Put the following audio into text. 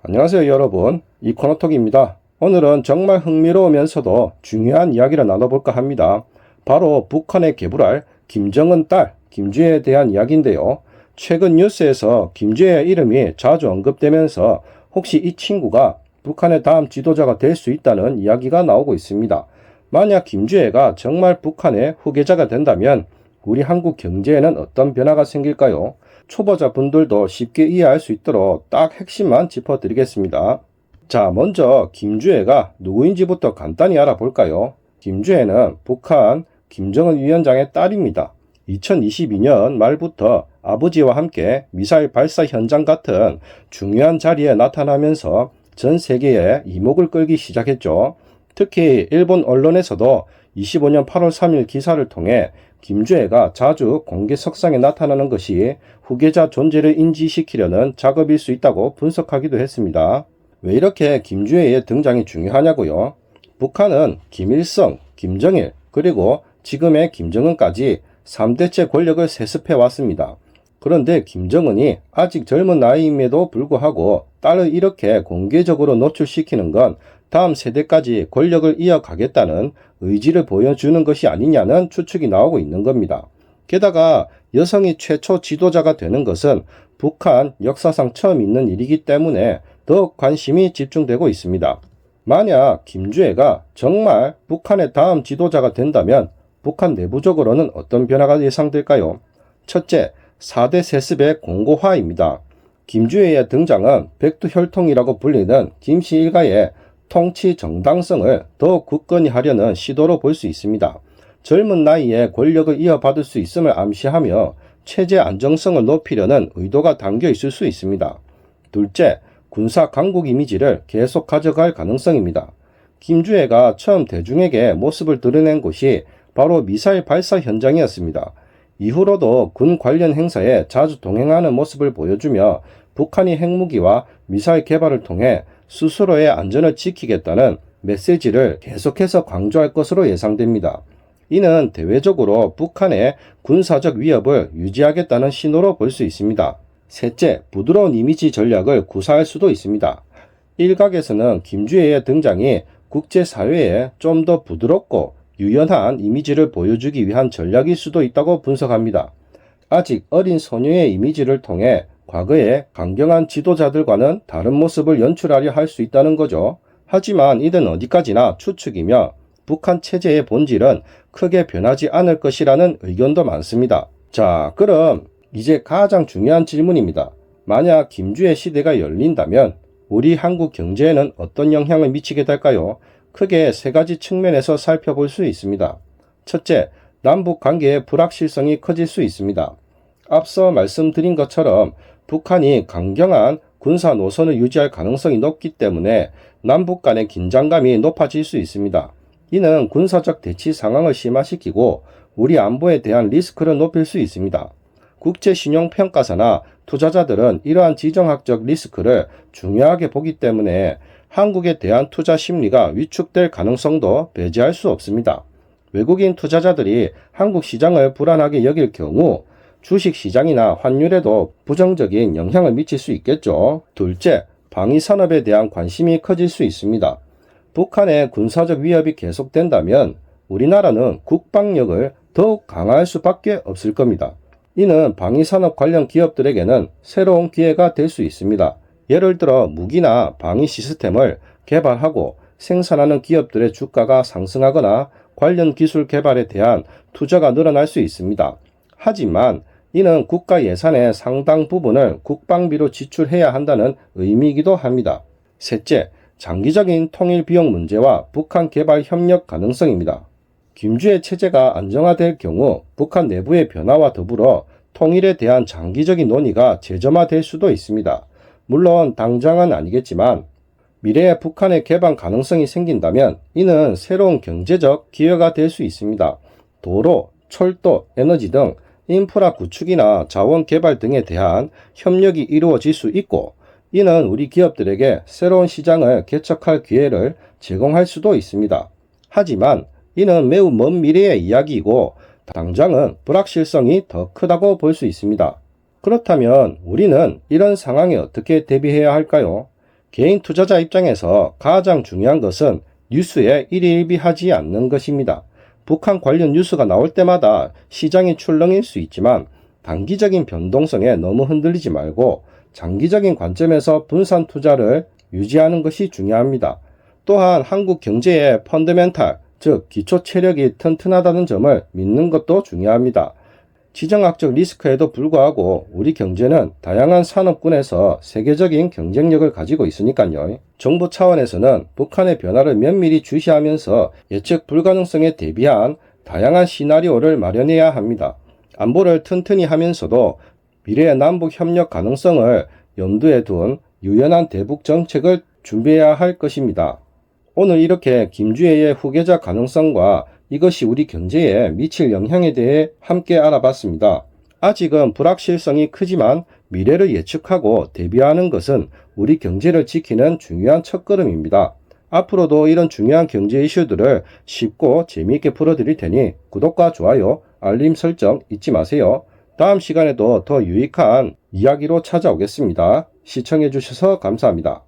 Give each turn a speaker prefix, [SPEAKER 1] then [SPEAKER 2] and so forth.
[SPEAKER 1] 안녕하세요 여러분, 이코노톡입니다. 오늘은 정말 흥미로우면서도 중요한 이야기를 나눠볼까 합니다. 바로 북한에 개불할 김정은 딸 김주애에 대한 이야기인데요. 최근 뉴스에서 김주애의 이름이 자주 언급되면서 혹시 이 친구가 북한의 다음 지도자가 될 수 있다는 이야기가 나오고 있습니다. 만약 김주애가 정말 북한의 후계자가 된다면 우리 한국 경제에는 어떤 변화가 생길까요? 초보자분들도 쉽게 이해할 수 있도록 딱 핵심만 짚어드리겠습니다. 자, 먼저 김주애가 누구인지부터 간단히 알아볼까요? 김주애는 북한 김정은 위원장의 딸입니다. 2022년 말부터 아버지와 함께 미사일 발사 현장 같은 중요한 자리에 나타나면서 전 세계에 이목을 끌기 시작했죠. 특히 일본 언론에서도 25년 8월 3일 기사를 통해 김주애가 자주 공개석상에 나타나는 것이 후계자 존재를 인지시키려는 작업일 수 있다고 분석하기도 했습니다. 왜 이렇게 김주애의 등장이 중요하냐고요? 북한은 김일성, 김정일, 그리고 지금의 김정은까지 3대째 권력을 세습해 왔습니다. 그런데 김정은이 아직 젊은 나이임에도 불구하고 딸을 이렇게 공개적으로 노출시키는 건 다음 세대까지 권력을 이어가겠다는 의지를 보여주는 것이 아니냐는 추측이 나오고 있는 겁니다. 게다가 여성이 최초 지도자가 되는 것은 북한 역사상 처음 있는 일이기 때문에 더욱 관심이 집중되고 있습니다. 만약 김주애가 정말 북한의 다음 지도자가 된다면 북한 내부적으로는 어떤 변화가 예상될까요? 첫째, 4대 세습의 공고화입니다. 김주애의 등장은 백두혈통이라고 불리는 김씨 일가의 통치 정당성을 더욱 굳건히 하려는 시도로 볼 수 있습니다. 젊은 나이에 권력을 이어받을 수 있음을 암시하며 체제 안정성을 높이려는 의도가 담겨 있을 수 있습니다. 둘째, 군사 강국 이미지를 계속 가져갈 가능성입니다. 김주애가 처음 대중에게 모습을 드러낸 곳이 바로 미사일 발사 현장이었습니다. 이후로도 군 관련 행사에 자주 동행하는 모습을 보여주며 북한이 핵무기와 미사일 개발을 통해 스스로의 안전을 지키겠다는 메시지를 계속해서 강조할 것으로 예상됩니다. 이는 대외적으로 북한의 군사적 위협을 유지하겠다는 신호로 볼 수 있습니다. 셋째, 부드러운 이미지 전략을 구사할 수도 있습니다. 일각에서는 김주애의 등장이 국제사회에 좀 더 부드럽고 유연한 이미지를 보여주기 위한 전략일 수도 있다고 분석합니다. 아직 어린 소녀의 이미지를 통해 과거의 강경한 지도자들과는 다른 모습을 연출하려 할 수 있다는 거죠. 하지만 이는 어디까지나 추측이며 북한 체제의 본질은 크게 변하지 않을 것이라는 의견도 많습니다. 자, 그럼 이제 가장 중요한 질문입니다. 만약 김주애 시대가 열린다면 우리 한국 경제에는 어떤 영향을 미치게 될까요? 크게 세 가지 측면에서 살펴볼 수 있습니다. 첫째, 남북 관계의 불확실성이 커질 수 있습니다. 앞서 말씀드린 것처럼 북한이 강경한 군사 노선을 유지할 가능성이 높기 때문에 남북 간의 긴장감이 높아질 수 있습니다. 이는 군사적 대치 상황을 심화시키고 우리 안보에 대한 리스크를 높일 수 있습니다. 국제신용평가사나 투자자들은 이러한 지정학적 리스크를 중요하게 보기 때문에 한국에 대한 투자 심리가 위축될 가능성도 배제할 수 없습니다. 외국인 투자자들이 한국 시장을 불안하게 여길 경우 주식시장이나 환율에도 부정적인 영향을 미칠 수 있겠죠. 둘째, 방위산업에 대한 관심이 커질 수 있습니다. 북한의 군사적 위협이 계속된다면 우리나라는 국방력을 더욱 강화할 수밖에 없을 겁니다. 이는 방위산업 관련 기업들에게는 새로운 기회가 될 수 있습니다. 예를 들어 무기나 방위 시스템을 개발하고 생산하는 기업들의 주가가 상승하거나 관련 기술 개발에 대한 투자가 늘어날 수 있습니다. 하지만 이는 국가 예산의 상당 부분을 국방비로 지출해야 한다는 의미이기도 합니다. 셋째, 장기적인 통일 비용 문제와 북한 개발 협력 가능성입니다. 김주애 체제가 안정화될 경우 북한 내부의 변화와 더불어 통일에 대한 장기적인 논의가 재점화될 수도 있습니다. 물론 당장은 아니겠지만 미래에 북한의 개방 가능성이 생긴다면 이는 새로운 경제적 기회가 될 수 있습니다. 도로, 철도, 에너지 등 인프라 구축이나 자원 개발 등에 대한 협력이 이루어질 수 있고 이는 우리 기업들에게 새로운 시장을 개척할 기회를 제공할 수도 있습니다. 하지만 이는 매우 먼 미래의 이야기이고 당장은 불확실성이 더 크다고 볼 수 있습니다. 그렇다면 우리는 이런 상황에 어떻게 대비해야 할까요? 개인 투자자 입장에서 가장 중요한 것은 뉴스에 일희일비하지 않는 것입니다. 북한 관련 뉴스가 나올 때마다 시장이 출렁일 수 있지만 단기적인 변동성에 너무 흔들리지 말고 장기적인 관점에서 분산 투자를 유지하는 것이 중요합니다. 또한 한국 경제의 펀더멘탈, 즉 기초 체력이 튼튼하다는 점을 믿는 것도 중요합니다. 지정학적 리스크에도 불구하고 우리 경제는 다양한 산업군에서 세계적인 경쟁력을 가지고 있으니까요. 정부 차원에서는 북한의 변화를 면밀히 주시하면서 예측 불가능성에 대비한 다양한 시나리오를 마련해야 합니다. 안보를 튼튼히 하면서도 미래의 남북 협력 가능성을 염두에 둔 유연한 대북 정책을 준비해야 할 것입니다. 오늘 이렇게 김주혜의 후계자 가능성과 이것이 우리 경제에 미칠 영향에 대해 함께 알아봤습니다. 아직은 불확실성이 크지만 미래를 예측하고 대비하는 것은 우리 경제를 지키는 중요한 첫걸음입니다. 앞으로도 이런 중요한 경제 이슈들을 쉽고 재미있게 풀어드릴 테니 구독과 좋아요, 알림 설정 잊지 마세요. 다음 시간에도 더 유익한 이야기로 찾아오겠습니다. 시청해주셔서 감사합니다.